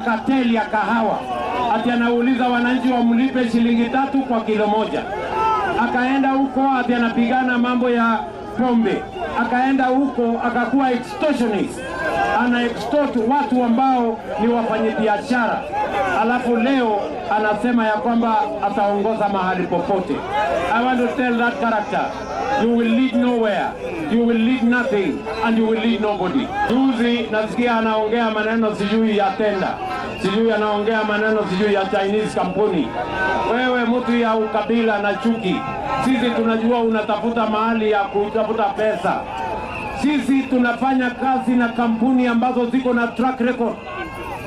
Kateli ya kahawa, ati anauliza wananchi wamlipe shilingi 3 kwa kilo moja. Akaenda huko ati anapigana mambo ya pombe. Akaenda huko akakuwa extortionist. Ana extort watu ambao ni wafanyabiashara. Alafu leo anasema ya kwamba ataongoza mahali popote. I want to tell that character, you will lead nowhere, you will lead nothing, and you will lead nobody. Juzi nasikia anaongea maneno sijui ya tenda. Sijui anaongea maneno sijui ya Chinese company. Wewe mtu ya ukabila na chuki. Sisi tunajua unatafuta mahali ya kutafuta pesa. Sisi tunafanya kazi na kampuni ambazo ziko na track record.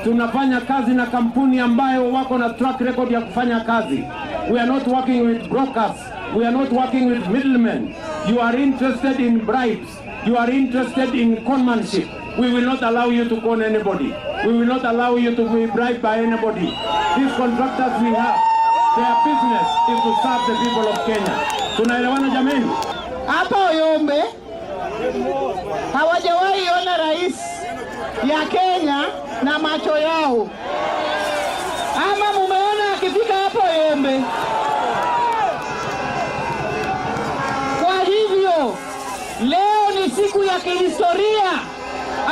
Tunafanya kazi na kampuni ambayo wako na track record ya kufanya kazi. We are not working with brokers. We are not working with middlemen. You are interested in bribes. You are interested in conmanship. We will not allow you to con anybody. We will not allow you to be bribed by anybody. These contractors we have, their business is to serve the people of Kenya. Tunaelewana jameni? Hapa Oyombe hawajawahi ona rais ya Kenya na macho yao. Ama mumeona akifika hapo Oyombe? Kwa hivyo leo ni siku ya kihistoria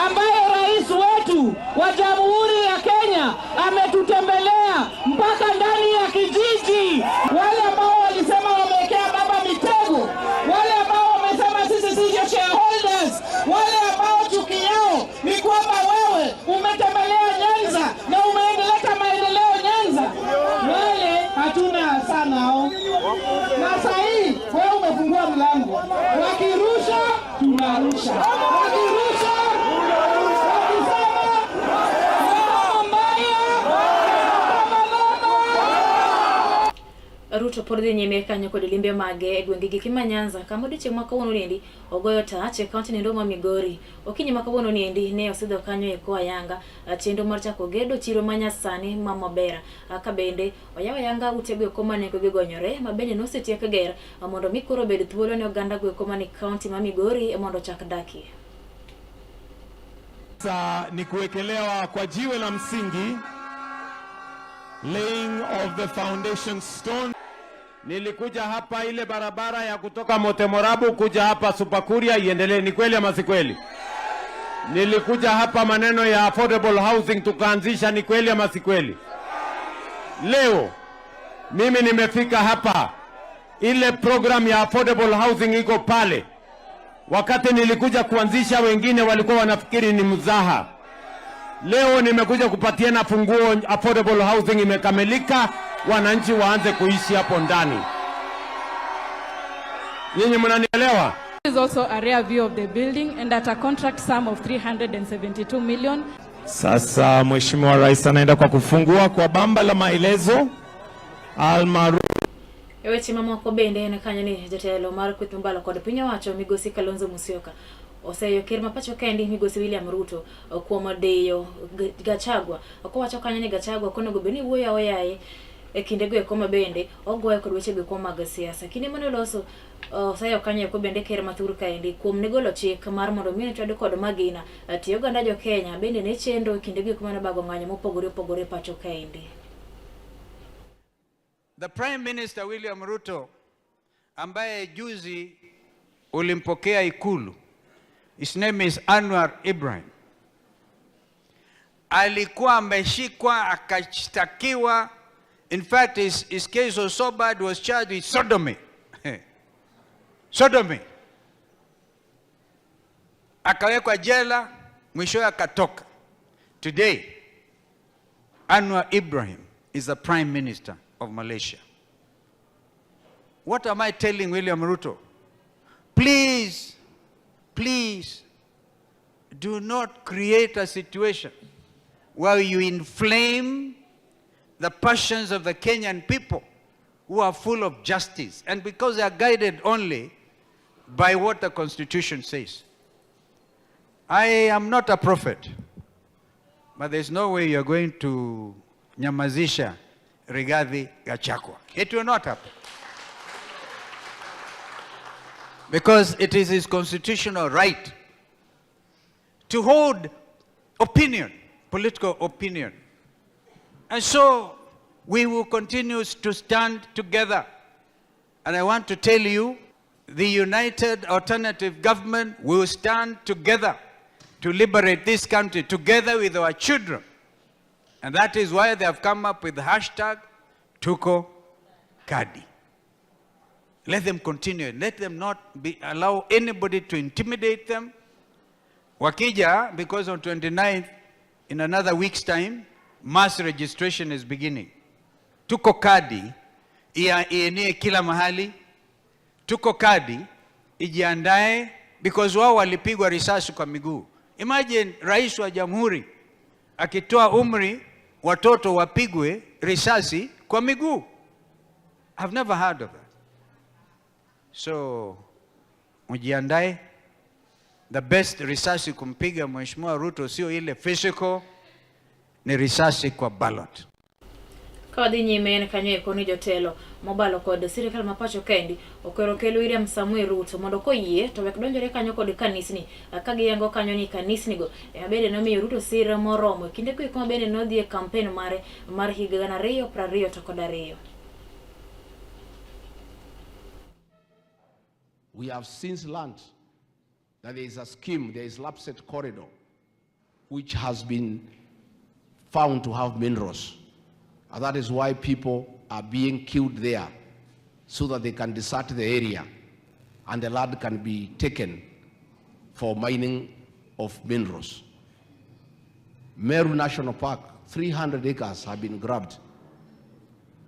ambayo rais wetu wa Jamhuri ya Kenya ametutembelea mpaka ndani ya kijiji. Wale ambao walisema wamekea baba mitego, wale ambao wamesema sisi sio shareholders, wale ambao chuki yao ni kwamba wewe umetembelea Nyanza na umeendelea maendeleo Nyanza, wale hatuna sana hao. Na sasa hii wewe umefungua mlango, wakirusha tunarusha, wakirusha Ruto porde nyime kanyo kod limbe mage e gwenge gi Nyanza kama odiochieng' ma kawuono niendi ogoyo tach e kaunti no ma Migori. Okinyi ma kawuono niendi ne osidho kanyo e kwa Yanga chenro mar chako gedo chiro manyasani ma Mabera. Ka bende oyawo Yanga utego koma ne gonyore ma bende nosetiek ger mondo mi koro bed thuolo ne oganda go koma ni kaunti ma Migori mondo chak daki. Sasa ni kuwekelewa kwa jiwe la msingi, laying of the foundation stone. Nilikuja hapa ile barabara ya kutoka Motemorabu kuja hapa Supakuria iendelee, ni kweli ama si kweli? Nilikuja hapa maneno ya affordable housing tukaanzisha, ni kweli ama si kweli? Leo mimi nimefika hapa, ile program ya affordable housing iko pale. Wakati nilikuja kuanzisha wengine walikuwa wanafikiri ni mzaha. Leo nimekuja kupatiana funguo, affordable housing imekamilika, wananchi waanze kuishi hapo ndani. Nyinyi mnanielewa? This is also a rear view of the building and at a contract sum of 372 million. Sasa Mheshimiwa Rais anaenda kwa kufungua kwa bamba la maelezo almaarufu. Weche mamoko bende ne kanyo ni jatelo mar kweth mbala kod piny owacho Migosi Kalonzo Musyoka oseyo ker mapacho kendi Migosi William Ruto kuom deyo Gachagua. Okowacho kanyo ni Gachagua konego beni wuoyo oyaye e kinde go koma bende ogoye kod weche go koma mag siasa. Kinde mane loso oseyo kanyo ko bende ker mathur kaendi kuom negolo chik mar mondo mi chado kod magina tiyo ganda jo Kenya bende ne chendo kinde go koma na bago ng'anyo mopogore pacho kaendi. The Prime Minister William Ruto ambaye juzi ulimpokea Ikulu, his name is Anwar Ibrahim, alikuwa ameshikwa akashtakiwa. In fact, his case was so bad, was charged with sodomy. Sodomy. Akawekwa jela, mwishowe akatoka. Today, Anwar Ibrahim is the Prime Minister of Malaysia. What am I telling William Ruto? Please, please, do not create a situation where you inflame the passions of the Kenyan people who are full of justice, and because they are guided only by what the Constitution says. I am not a prophet, but there's no way you're going to nyamazisha Rigathi Gachagua. It will not happen. Because it is his constitutional right to hold opinion, political opinion, And so we will continue to stand together. And I want to tell you, the United Alternative Government will stand together to liberate this country, together with our children. And that is why they have come up with the hashtag Tuko Kadi. Let them continue. Let them not allow anybody to intimidate them. Wakija, because on 29th, in another week's time, mass registration is beginning. Tuko Kadi, ienee kila mahali. Tuko Kadi, ijiandae, because wao walipigwa risasi kwa miguu. Imagine rais wa jamhuri akitoa umri watoto wapigwe risasi kwa miguu. I've never heard of that. So, ujiandae. The best risasi kumpiga Mheshimiwa Ruto sio ile physical, ni risasi kwa ballot. Kawadi nyime kanyo koni jotelo mobalo kod sirikal mapacho kendi okero kelo William Samuel Ruto mondo koyie to wek donjore kanyo kod kanisni kagi yango kanyo ni kanisni go abede no mi Ruto sira moromo kinde ko ikoma bende no dhie campaign mare mar higa 2020 to kod 2. We have since learned that there is a scheme, there is Lapset Corridor, which has been found to have minerals. And that is why people are being killed there, so that they can desert the area and the land can be taken for mining of minerals. Meru National Park, 300 acres have been grabbed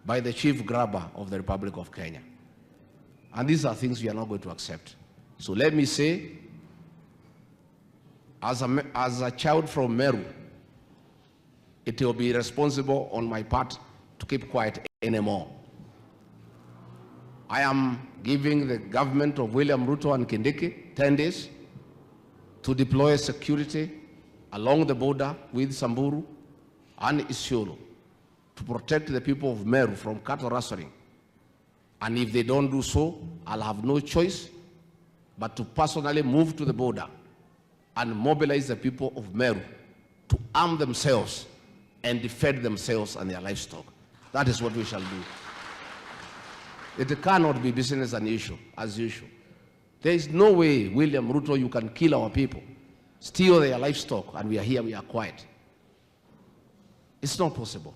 by the chief grabber of the Republic of Kenya. And these are things we are not going to accept. So let me say, as a child from Meru, it will be irresponsible on my part to keep quiet anymore. I am giving the government of William Ruto and Kindiki 10 days to deploy security along the border with Samburu and Isiolo to protect the people of Meru from cattle rustling. And if they don't do so, I'll have no choice but to personally move to the border and mobilize the people of Meru to arm themselves and defend themselves and their livestock. That is what we shall do. It cannot be business as usual. There is no way, William Ruto, you can kill our people, steal their livestock, and we are here, we are quiet. It's not possible.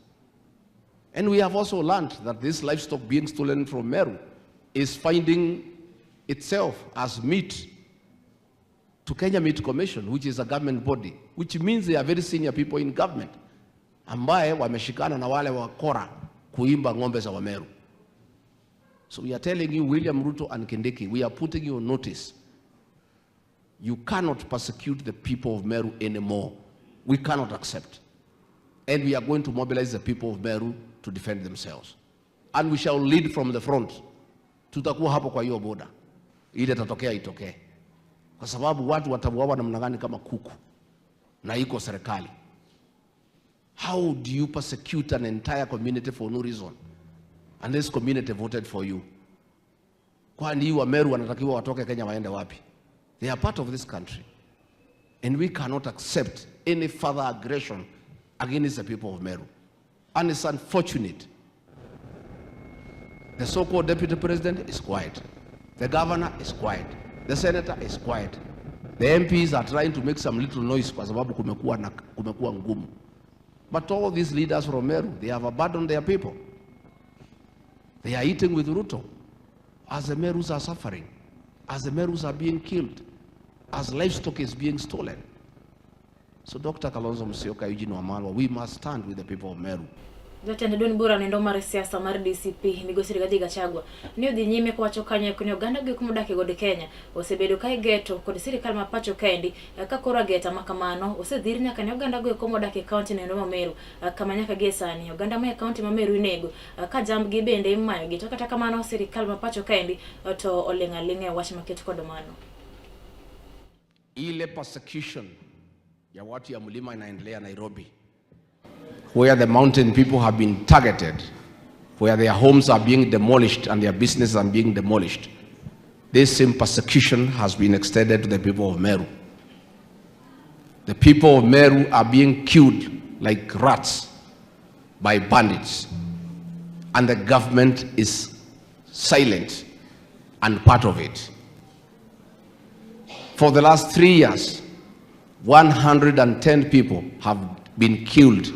And we have also learned that this livestock being stolen from Meru is finding itself as meat to Kenya Meat Commission, which is a government body, which means they are very senior people in government, ambaye wameshikana na wale wakora kuimba ng'ombe za Wameru. So we are telling you, William Ruto and Kindiki, we are putting you on notice. You cannot persecute the people of Meru anymore. We cannot accept. And we are going to mobilize the people of Meru to defend themselves. And we shall lead from the front. Tutakuwa hapo kwa hiyo boda. Ile tatokea itokee. Kwa sababu watu watauawa namna gani kama kuku na iko serikali. How do you persecute an entire community for no reason? And this community voted for you. Kwani Wameru wanatakiwa watoke Kenya waende wapi? They are part of this country. And we cannot accept any further aggression against the people of Meru. And it's unfortunate. The so-called deputy president is quiet. The governor is quiet. The senator is quiet. The MPs are trying to make some little noise kwa sababu kumekuwa ngumu. But all these leaders from Meru, they have abandoned their people. They are eating with Ruto. As the Merus are suffering, as the Merus are being killed, as livestock is being stolen. So Dr. Kalonzo Musyoka, Eugene Wamalwa, we must stand with the people of Meru. Jotende dun bura nendo mar siasa mar DCP migosi Rigathi Gachagua ne odhi nyime kwacho kanye kuni oganda gi kumudake gode Kenya osebedo kai geto kod sirikal mapacho kendi ka kora geta makamano osedhir nyaka ne oganda go komodake county nendo ma Meru kama nyaka gi sani oganda ma county ma Meru inego ka jamb gi bende imayo gi to kata kamano sirikal mapacho kendi to olengalinga wach maket kod mano. Ile persecution ya watu ya mlima inaendelea Nairobi, where the mountain people have been targeted, where their homes are being demolished and their businesses are being demolished. This same persecution has been extended to the people of Meru. The people of Meru are being killed like rats by bandits, and the government is silent and part of it. For the last 3 years, 110 people have been killed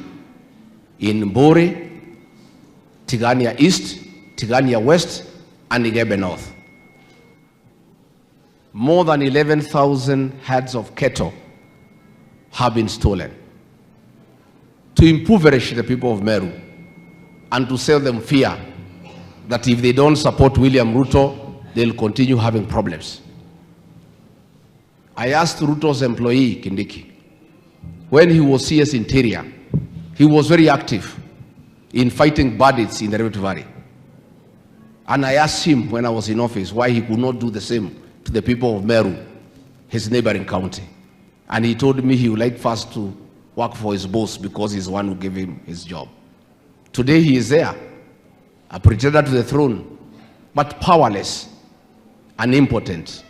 in Bore, Tigania East, Tigania West, and Igebe North. More than 11,000 heads of cattle have been stolen to impoverish the people of Meru and to sell them fear that if they don't support William Ruto, they'll continue having problems. I asked Ruto's employee, Kindiki, when he was CS Interior, he was very active in fighting bandits in the Rift Valley. And I asked him when I was in office why he could not do the same to the people of Meru, his neighboring county. And he told me he would like first to work for his boss because he's the one who gave him his job. Today he is there, a pretender to the throne, but powerless and impotent.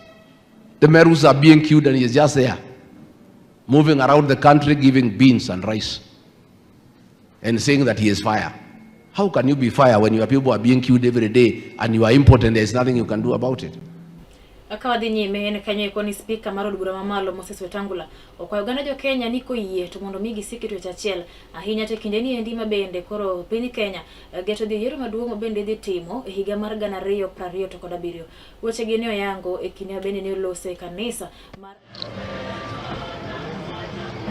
The Merus are being killed and he is just there, moving around the country, giving beans and rice, and saying that he is fire. How can you be fire when your people are being killed every day and you are impotent? There is nothing you can do about it. Akawadhi nyime ene kanya ikoni speaker marod bura mamalo Moses Wetangula okwa Uganda jo Kenya niko yie to mondo migi sikitu chachiel ahinya te kindeni endi mabende koro piny Kenya geto dhi yiero maduong' mabende dhi timo higa mar 2020 to kod 7 weche gi ne oyango e kinde bende ne lose kanisa mar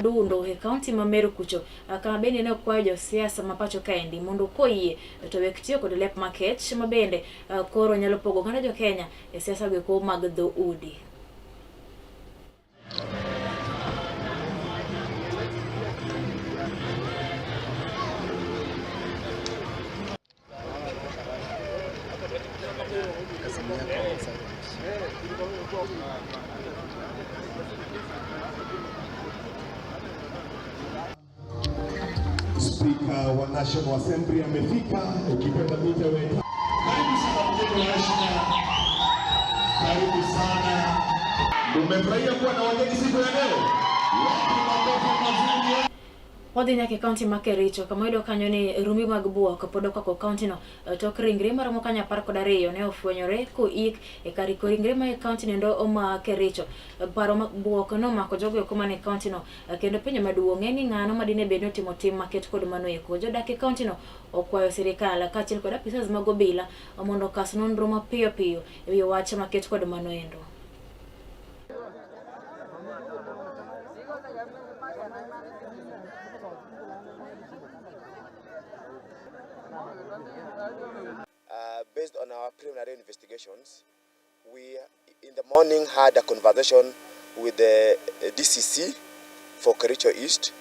Dundo he county ma Meru kucho kama bende ne okwayo jo siasa mapacho kaendi mondo koyie to wek tiyo kod lep market mabende koro nyalo pogo Uganda jo Kenya e siasa go ko mag dho udi. Speaker wa National Assembly amefika, ukipenda mita wetu. Karibu sana mgeni wa heshima. Karibu sana. Umefurahia kuwa na wageni siku ya leo? Wapi makofi mazuri? Wadhi nyake county ma Kericho kama ido kanyo ni rumi mag buok podo kwa county no tok ringre mar mokanya par kod 2 ne ofwenyore ko ik e kari ko ringre ma county ndo oma Kericho paro mag buok no mako jogo kuma ne county no kendo penyo maduong' ni ng'ano madine beno timo tim market kod mano eko jodak e county no okwayo sirikal kaachiel kod apisas mag obila mondo kas nonro mapiyo piyo e wi wach market kod mano endo. Based on our preliminary investigations, we in the morning had a conversation with the DCC for Kericho East,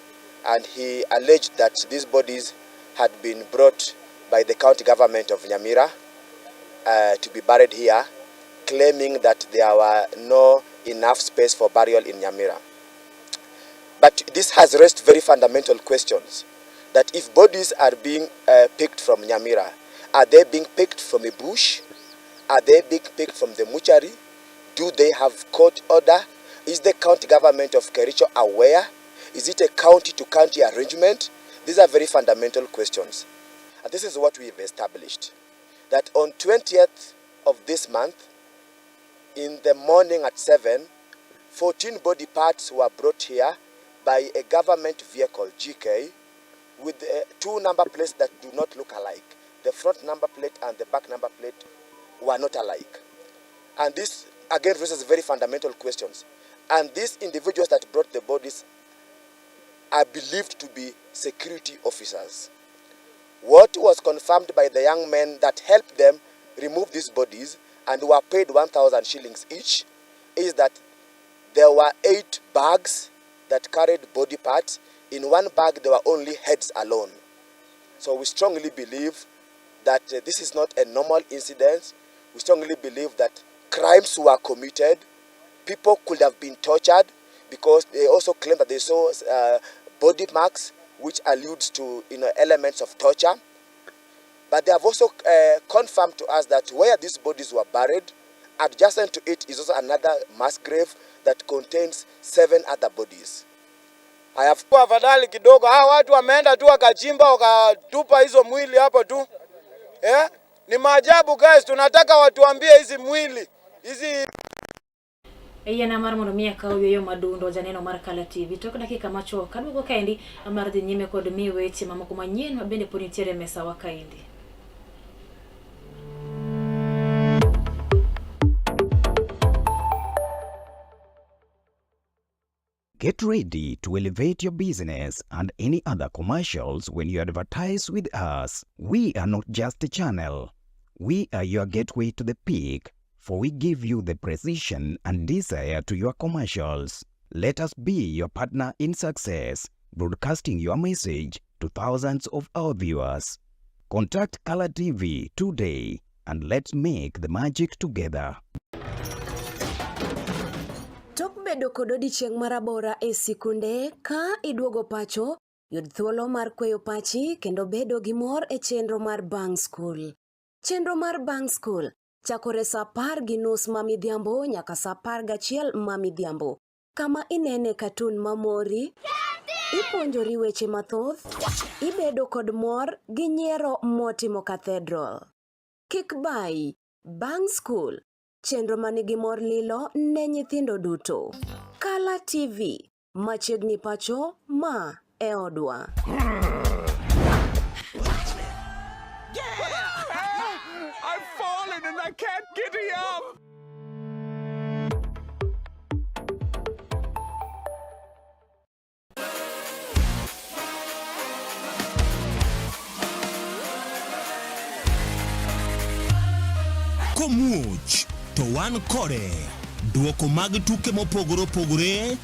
and he alleged that these bodies had been brought by the county government of Nyamira to be buried here, claiming that there were no enough space for burial in Nyamira. But this has raised very fundamental questions, that if bodies are being picked from Nyamira, are they being picked from a bush? Are they being picked from the mortuary? Do they have court order? Is the county government of Kericho aware? Is it a county-to-county arrangement? These are very fundamental questions. And this is what we've established. That on 20th of this month, in the morning at 7, 14 body parts were brought here by a government vehicle, GK, with 2 number plates that do not look alike. The front number plate and the back number plate were not alike. And this, again, raises very fundamental questions. And these individuals that brought the bodies are believed to be security officers. What was confirmed by the young men that helped them remove these bodies and were paid 1,000 shillings each is that there were 8 bags that carried body parts. In one bag, there were only heads alone. So we strongly believe that this is not a normal incident. We strongly believe that crimes were committed. People could have been tortured because they also claim that they saw body marks which alludes to elements of torture. But they have also confirmed to us that where these bodies were buried, adjacent to it is also another mass grave that contains 7 other bodies. Hayafua afadhali kidogo. Hawa watu wameenda tu wakachimba wakatupa hizo mwili hapo tu. Ni maajabu guys, tunataka watuambie hizi mwili hizi Yana mar mondo miya kawo yo madundo janeno mar Kala TV tok dakika macho kadugo kaendi mar dhi nyime kod mi weche mamoko manyien mabende pod nitiere mesa wa kaendi. Get ready to elevate your business and any other commercials when you advertise with us. We are not just a channel. We are your gateway to the peak, for we give you the precision and desire to your commercials. Let us be your partner in success, broadcasting your message to thousands of our viewers. Contact Kala TV today and let's make the magic together. Tok bedo kod odiochieng' marabora e sikunde ka iduogo pacho, yud thuolo mar kweyo pachi kendo bedo gi mor e chenro mar Bang School. Chenro mar Bang School chakore sa 10:30 mamidhiambo nyaka sa 11 mamidhiambo. Kama inene katun mamori, ipuonjori weche mathoth, ibedo kod mor gi nyiero motimo Cathedral. Kik bai, Bang School, chenro manigi mor lilo ne nyithindo duto. Kala TV, machiegni pacho ma e odwa. I've fallen and I can't get up. Komuch to wan kode duoko mag tuke mopogore opogore,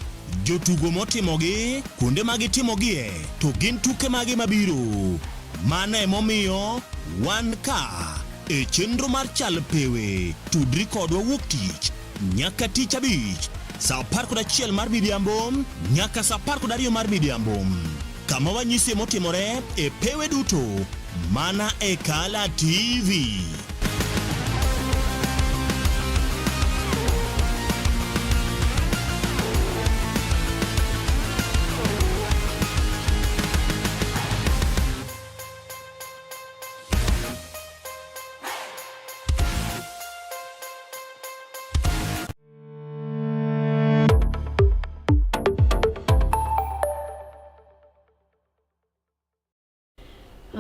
jotugo motimogi, kuonde magitimogie, to gin tuke magi mabiro. Mano emomiyo wan ka e chenro mar chal pewe tudri kodwa wuok tich nyaka tich abich sa 11 mar midhiambo nyaka sa 12 mar midhiambo. Kama wanyisi motimore e pewe duto mana e Kala TV.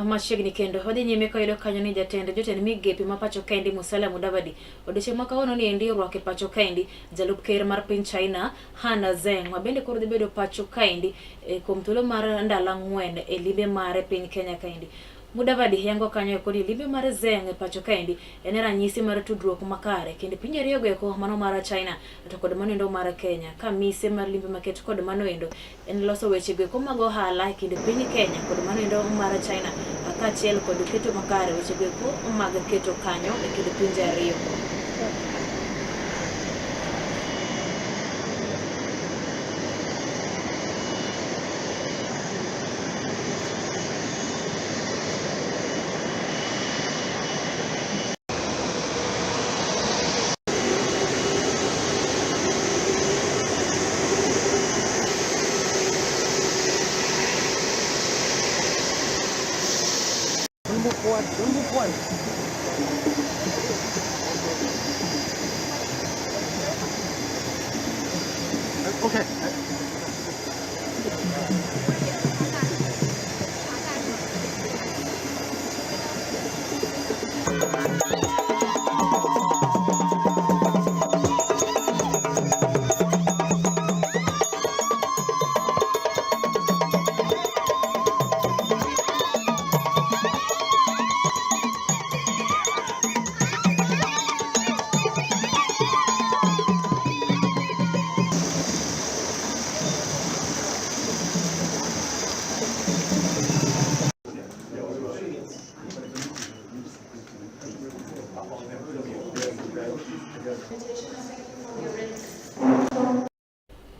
Machiegni kendo odhi nyime koyudo kanyo ni jotend migepi ma pacho kaendi Musalia Mudavadi odiochieng' makawono ni endi orwake pacho kaendi jalup ker mar piny China Hana Zeng mabende koro dhi bedo pacho kaendi kuom thuolo mar ndalo 4 e limbe mare piny Kenya kaendi. Mudavadi yango kanyo kod limbe mar Zeng pacho kaendi en ranyisi mar tudruok makare kendo piny ariyo go mano mar China to kod mano endo mar Kenya ka mise mar limbe maket kod mano endo en loso weche go mag ohala kendo piny Kenya kod mano endo mar China akachiel kod keto makare weche go mag keto kanyo e kendo pinje ariyo. Okay.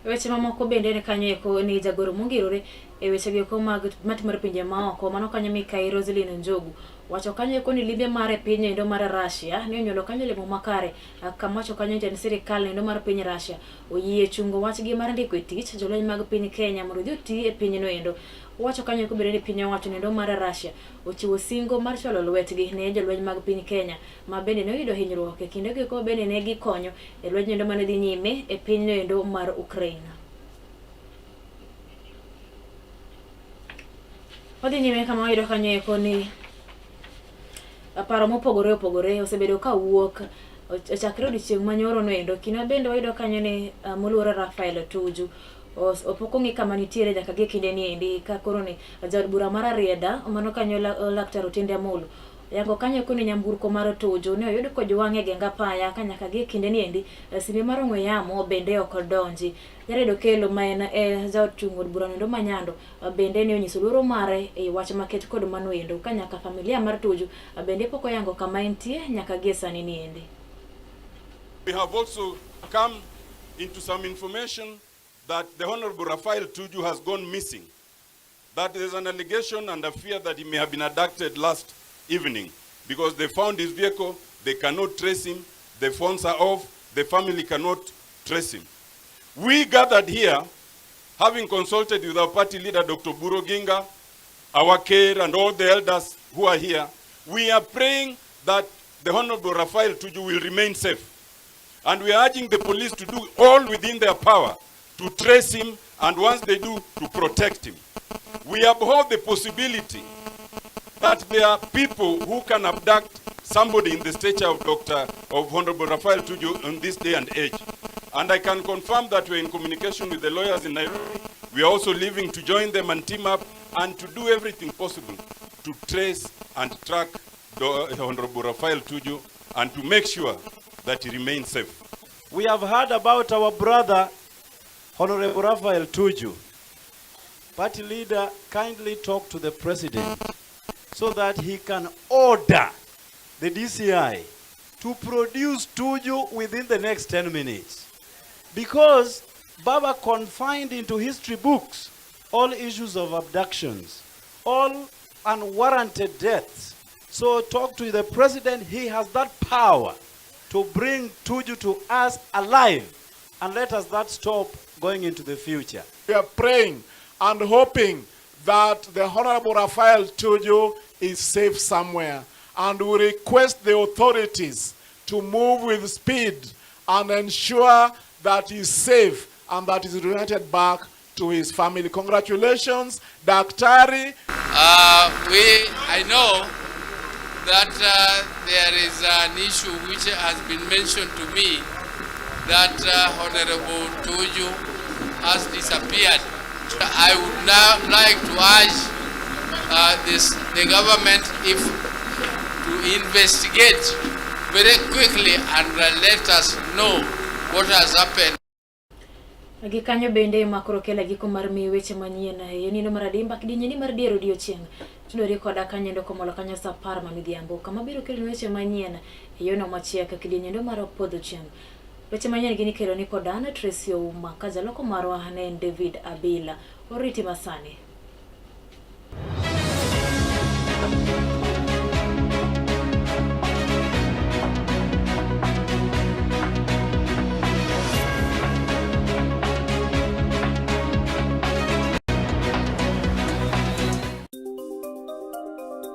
Weche mamoko bende ne kanyo eko ni jagoro mongirore e weche gi ko mag matimore pinje maoko mano kanyo Mikai Roselyn Njogu wacho kanyo ko ni limbe mare piny endo mar Russia ne onyolo kanyo lemo makare kamacho kanyo jatend sirikal endo mar piny Russia oyie chungo wach gi mar ndiko tich jolweny mag piny Kenya mondo odhi oti e pinyno endo wacho kanyo ko bedo ni piny owacho endo mar Russia ochiwo singo mar cholo lwetgi ne jolweny mag piny Kenya ma bende ne oyudo hinyruok e kinde go bende ne gikonyo e lweny endo mane dhi nyime e pinyno endo mar Ukraine. Odhi nyime kama wayudo kanyo eko ni paro mopogore opogore osebedo ka wuok chakre odiochieng' manyoro no endo kina bende wayudo kanyo ni moluor Rafael Tuju opoko ng'i kama nitiere nyaka gi kinde ni endi ka koro ni jaod bura mar Rieda mano kanyo laktar Otiende Amolo yango kanyo ko ni nyamburko mar Tuju ne oyud ko jwang'e genga paya ka nyaka gi kinde ni endi simbe mar ong'we yamo bende ok odonji Jared Kelo ma en jaod chung od bura ndo manyando bende ne onyiso luoro mare e wach maket kod mano endo ka nyaka familia mar Tuju bende poko yango kama entie nyaka gi sani ni endi. We have also come into some information that the Honorable Rafael Tuju has gone missing. That there is an allegation and a fear that he may have been abducted last evening because they found his vehicle, they cannot trace him, the phones are off, the family cannot trace him. We gathered here, having consulted with our party leader, Dr. Buro Ginga, our care and all the elders who are here, we are praying that the Honorable Rafael Tuju will remain safe. And we are urging the police to do all within their power to trace him, and once they do, to protect him. We abhor the possibility that there are people who can abduct somebody in the stature of Honorable Rafael Tuju on this day and age. And I can confirm that we're in communication with the lawyers in Nairobi. We are also leaving to join them and team up and to do everything possible to trace and track the Honorable Rafael Tuju and to make sure that he remains safe. We have heard about our brother, Honorable Rafael Tuju. Party leader, kindly talk to the president so that he can order the DCI to produce Tuju within the next 10 minutes. Because Baba confined into history books all issues of abductions, all unwarranted deaths. So talk to the president, he has that power to bring Tuju to us alive, and let us that stop going into the future. We are praying and hoping that the Honorable Rafael Tuju is safe somewhere, and we request the authorities to move with speed and ensure that he is safe and that he is reunited back to his family. Congratulations, Daktari. I know that there is an issue which has been mentioned to me that Honorable Tuju has disappeared. I would now like to urge the government to investigate very quickly and let us know what has happened. Gikanyo bende makoro kela giko mar mi weche manyien yenino maradimba kidinyeni mar Dier Odiochieng. Tudori koda kanyo ndo komolo kanyo sa par mamidhiambo kama biro kelo weche manyien yono machieka kidinyendo mar podho chieng. Weche manyien gini kelo ni kodana Tracy Ouma kajalo ko marwa ne David Abila oriti masani.